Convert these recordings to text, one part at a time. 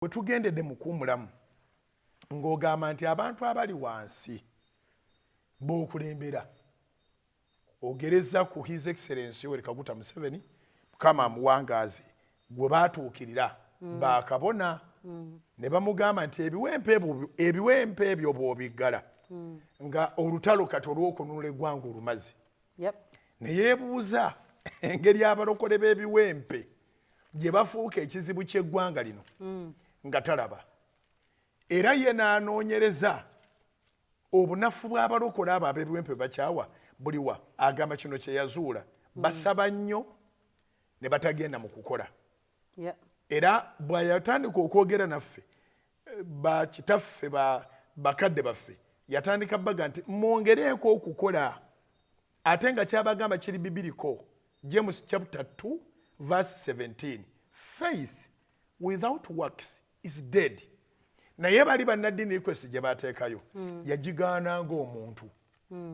Bwe tugendedde mu kuwummulamu ng'ogamba nti abantu abali wansi b'okulembera ogereza ku His Excellency Yoweri Kaguta Museveni Mukama amuwangaaze gwe baatuukirira baakabona ne bamugamba nti ebiwempe ebyo bw'obiggala nga olutalo kati olw'okununula eggwanga olumaze ne yeebuuza engeri abalokole b'ebiwempe gye bafuuka ekizibu ky'eggwanga lino nga talaba era ye n'anoonyereza obunafu bw'abalokole abo ab'ebiwempe bakyawa buliwa agamba kino kye yazuula basaba nnyo ne batagenda mu kukola era bw'ayatandika okwogera naffe bakitaffe bakadde baffe yatandika baga nti mwongereeko okukola ate nga kyabagamba kiri bibiriko James chapter 2 verse 17 faith without works is dead. Naye bali bannaddiini request gye baateekayo yagigaana ng'omuntu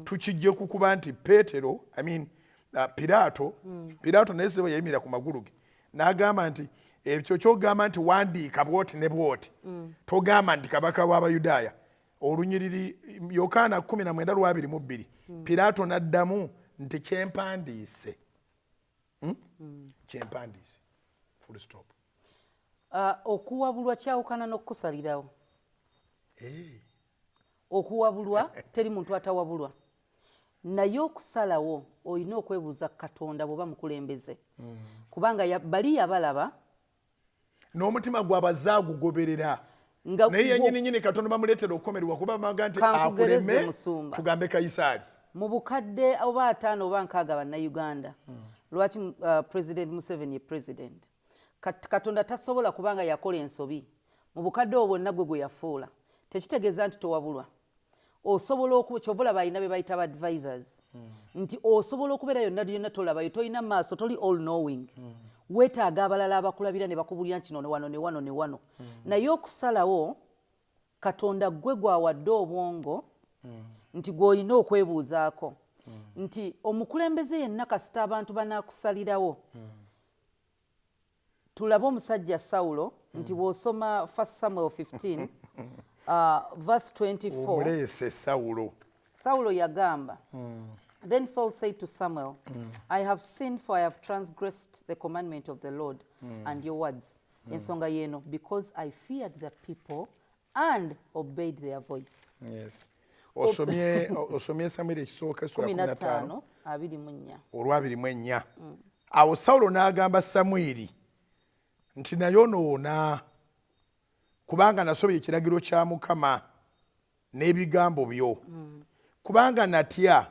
tukijje kukuba nti Peetero Piraato naye se yayimira ku magulu ge n'agamba nti ekyo ky'ogamba nti wandiika bwoti ne bwoti togamba nti kabaka w'Abayudaaya olunyiriri Yokaana 19:22 Piraato n'addamu nti kyempandiise kyempandiise full stop. Okuwabulwa kyawukana n'okusalirawo. Okuwabulwa teri muntu atawabulwa naye okusalawo olina okwebuuza Katonda bw'oba mukulembeze kubanga bali yabalaba n'omutima gw'abazaagugoberera naye yennyini Katonda bamuleetera okukomererwa kuba bamaga nti akuleme tugambe Kayisaali mu bukadde oba 5 oba 6 bannayuganda lwaki President Museveni ye president Katonda tasobola kubanga yakola ensobi mu bukadde obwo bwonna gwe yafuula tekitegeeza nti towabulwa osobola kyovula balina be bayita advisors nti osobola okubeera yonna tolabayo tolina maaso toli all knowing weetaaga abalala abakulabira ne bakubulira kino ne wano ne wano ne wano naye okusalawo Katonda gwe gwawadde obwongo nti gw'olina okwebuuzaako nti omukulembeze yenna kasita abantu banaakusalirawo tulabe omusajja Sawulo nti bw'osoma 1 Samuel 15 verse 24 omulese Sawulo yagamba Then Saul said to Samuel, I have sinned, for I have transgressed the commandment of the Lord and your words. Ensonga yeno, because I feared the people and obeyed their voice. Yes. Osomye Samuel ekisooka sura 15 olw'abiri awo Sawulo n'agamba Samwiri nti nayonoona kubanga nasobya ekiragiro kya Mukama n'ebigambo byo kubanga natya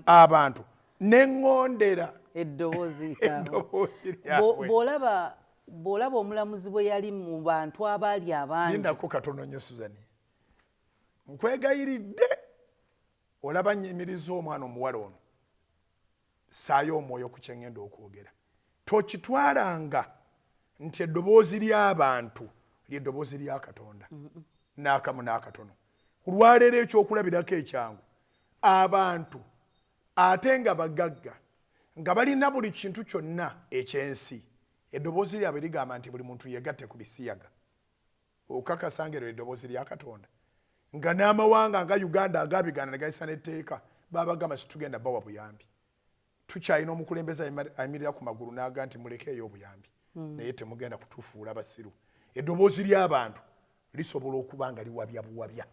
abantu neŋŋondera eddoboozi lyabwe bw'olaba omulamuzi bwe yali mu bantu abaali abangi nindako katono nnyo Suzani nkwegayiridde olaba nnyimiriza omwana omuwala ono ssaayo omwoyo ku kye ŋŋenda okwogera tokitwalanga nti eddoboozi ly'abantu ly'eddoboozi lya Katonda n'akamu n'akatono olwaleero ekyokulabirako ekyangu abantu ate nga bagagga nga balina buli kintu kyonna ekyensi eddoboozi lyabwe ligamba nti buli muntu yegatte ku bisiyaga okakasangero eddoboozi lya Katonda nga n'amawanga nga Uganda agabigaana ne gayisa n'etteeka babagamba situgenda bawa buyambi tukyalina omukulembeze ayimirira ku magulu n'aga nti mulekeeyo obuyambi naye temugenda kutufuula basiru eddoboozi ly'abantu lisobola okuba nga liwabya buwabya